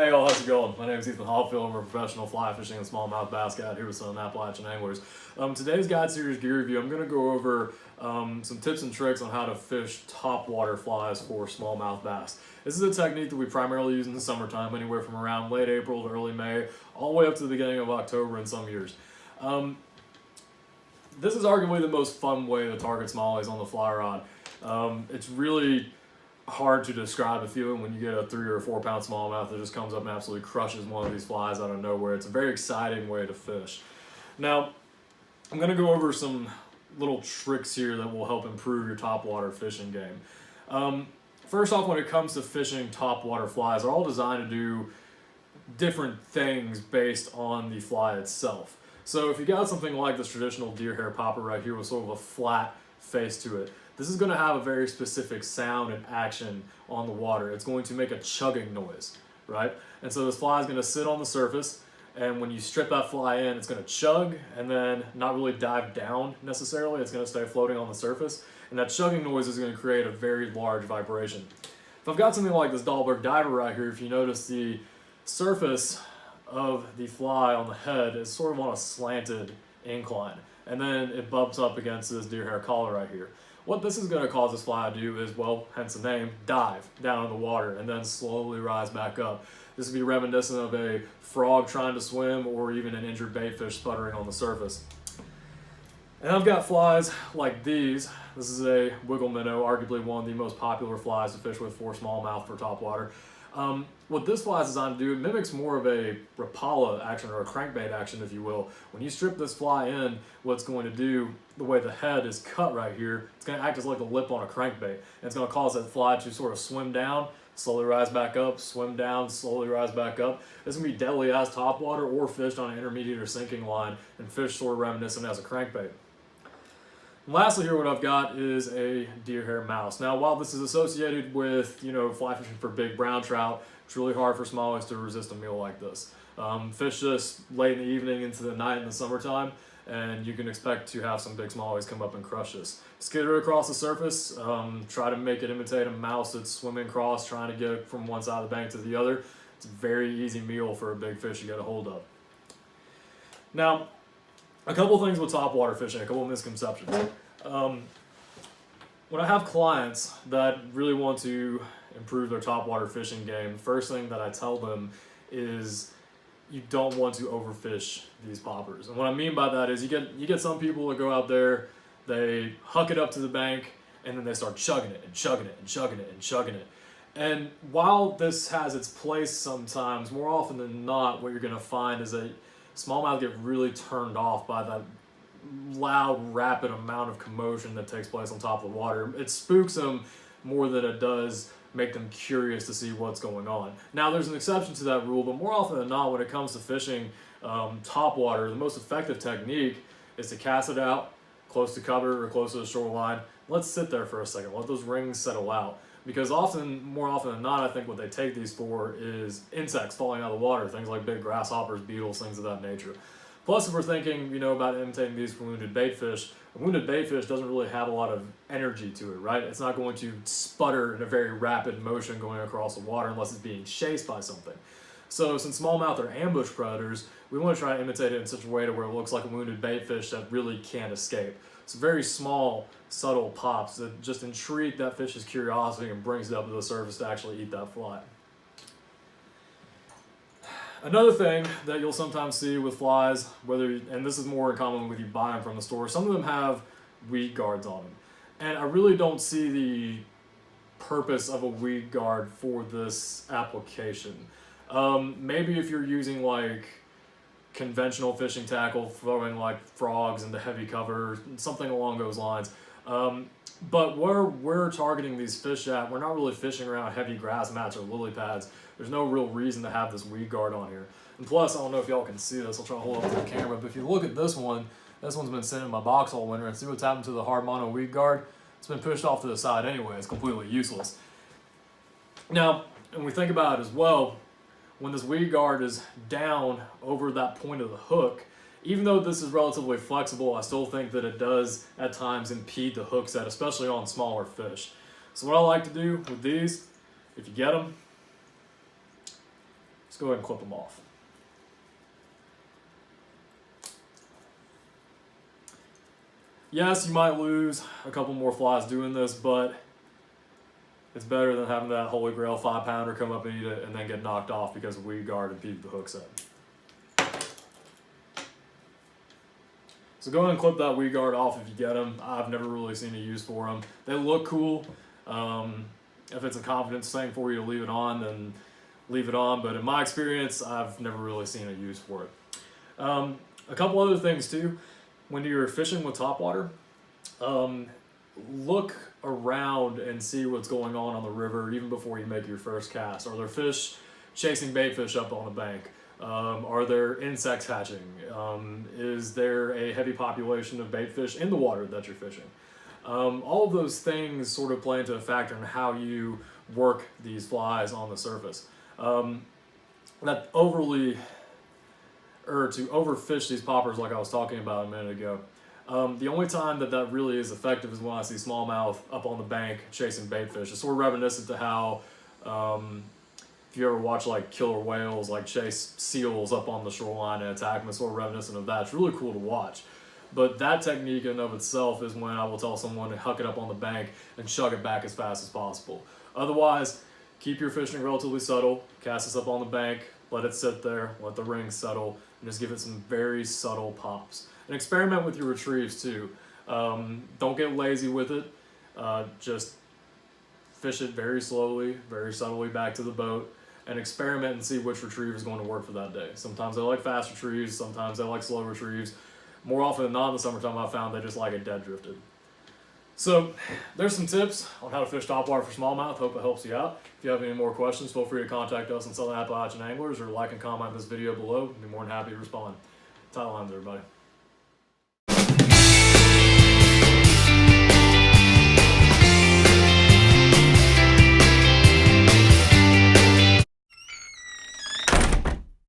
Hey all, how's it going? My name is Ethan Hollifield. I'm a professional fly fishing and smallmouth bass guide here with some Appalachian anglers. Today's guide series gear review, I'm going to go over some tips and tricks on how to fish topwater flies for smallmouth bass. This is a technique that we primarily use in the summertime, anywhere from around late April to early May, all the way up to the beginning of October in some years. This is arguably the most fun way to target smallies on the fly rod. It's really hard to describe a feeling when you get a 3 or 4 pound smallmouth that just comes up and absolutely crushes one of these flies out of nowhere. It's a very exciting way to fish. Now, I'm going to go over some little tricks here that will help improve your topwater fishing game. First off, when it comes to fishing topwater flies, they're all designed to do different things based on the fly itself. So if you got something like this traditional deer hair popper right here with sort of a flat face to it, this is going to have a very specific sound and action on the water. It's going to make a chugging noise, right? And so this fly is going to sit on the surface, and when you strip that fly in, it's going to chug and then not really dive down necessarily. It's going to stay floating on the surface, and that chugging noise is going to create a very large vibration. If I've got something like this Dahlberg diver right here, if you notice the surface of the fly on the head is sort of on a slanted incline, and then it bumps up against this deer hair collar right here. What this is going to cause this fly to do is, well, hence the name, dive down in the water and then slowly rise back up. This would be reminiscent of a frog trying to swim or even an injured baitfish sputtering on the surface. And I've got flies like these. This is a wiggle minnow, arguably one of the most popular flies to fish with for smallmouth for topwater. What this fly is designed to do, it mimics more of a Rapala action or a crankbait action, if you will. When you strip this fly in, what's going to do, the way the head is cut right here, it's going to act as like a lip on a crankbait. And it's going to cause that fly to sort of swim down, slowly rise back up, swim down, slowly rise back up. This is going to be deadly as topwater or fished on an intermediate or sinking line and fish sort of reminiscent as a crankbait. And lastly here, what I've got is a deer hair mouse. Now, while this is associated with, fly fishing for big brown trout, it's really hard for smallies to resist a meal like this. Fish this late in the evening into the night in the summertime, and you can expect to have some big smallies come up and crush this. Skitter across the surface, try to make it imitate a mouse that's swimming across, trying to get from one side of the bank to the other. It's a very easy meal for a big fish to get a hold of. Now, a couple things with topwater fishing, a couple misconceptions. When I have clients that really want to improve their topwater fishing game, the first thing that I tell them is you don't want to overfish these poppers. And what I mean by that is you get some people that go out there, they huck it up to the bank, and then they start chugging it and chugging it and chugging it and chugging it. And while this has its place sometimes, more often than not, what you're going to find is that smallmouth get really turned off by that loud, rapid amount of commotion that takes place on top of the water. It spooks them more than it does make them curious to see what's going on. Now, there's an exception to that rule, but more often than not, when it comes to fishing topwater, the most effective technique is to cast it out close to cover or close to the shoreline. Let's sit there for a second. Let those rings settle out. Because more often than not, I think what they take these for is insects falling out of the water, things like big grasshoppers, beetles, things of that nature. Plus, if we're thinking, about imitating these for wounded baitfish, a wounded baitfish doesn't really have a lot of energy to it, right? It's not going to sputter in a very rapid motion going across the water unless it's being chased by something. So since smallmouth are ambush predators, we want to try to imitate it in such a way to where it looks like a wounded baitfish that really can't escape. It's very small, subtle pops that just intrigue that fish's curiosity and brings it up to the surface to actually eat that fly. Another thing that you'll sometimes see with flies, and this is more in common with you buy them from the store, some of them have weed guards on them. And I really don't see the purpose of a weed guard for this application. Maybe if you're using like conventional fishing tackle, throwing like frogs into heavy cover, something along those lines. But where we're targeting these fish at, we're not really fishing around heavy grass mats or lily pads. There's no real reason to have this weed guard on here. And plus, I don't know if y'all can see this, I'll try to hold up to the camera, but if you look at this one's been sitting in my box all winter, and see what's happened to the hard mono weed guard? It's been pushed off to the side anyway, it's completely useless. Now, when we think about it as well, when this weed guard is down over that point of the hook, even though this is relatively flexible, I still think that it does at times impede the hook set, especially on smaller fish. So what I like to do with these, if you get them, go ahead and clip them off. Yes, you might lose a couple more flies doing this, but it's better than having that holy grail 5-pounder come up and eat it and then get knocked off because of weed guard and peep the hooks in. So go ahead and clip that weed guard off if you get them. I've never really seen a use for them. They look cool. If it's a confidence thing for you to leave it on, then leave it on. But in my experience, I've never really seen a use for it. A couple other things too. When you're fishing with topwater, look around and see what's going on the river even before you make your first cast. Are there fish chasing bait fish up on the bank? Are there insects hatching? Is there a heavy population of bait fish in the water that you're fishing? All of those things sort of play into a factor in how you work these flies on the surface. To overfish these poppers like I was talking about a minute ago, the only time that really is effective is when I see smallmouth up on the bank chasing bait fish. It's sort of reminiscent to how if you ever watch like killer whales like chase seals up on the shoreline and attack them, it's sort of reminiscent of that. It's really cool to watch. But that technique in and of itself is when I will tell someone to huck it up on the bank and chug it back as fast as possible. Otherwise, keep your fishing relatively subtle, cast this up on the bank, let it sit there, let the ring settle, and just give it some very subtle pops. And experiment with your retrieves too. Don't get lazy with it. Just fish it very slowly, very subtly back to the boat, and experiment and see which retrieve is going to work for that day. Sometimes they like fast retrieves, sometimes they like slow retrieves. More often than not in the summertime, I've found they just like it dead drifted. So there's some tips on how to fish topwater for smallmouth. Hope it helps you out. If you have any more questions, feel free to contact us in Southern Appalachian Anglers or like and comment this video below. I'd be more than happy to respond. Tight lines, everybody.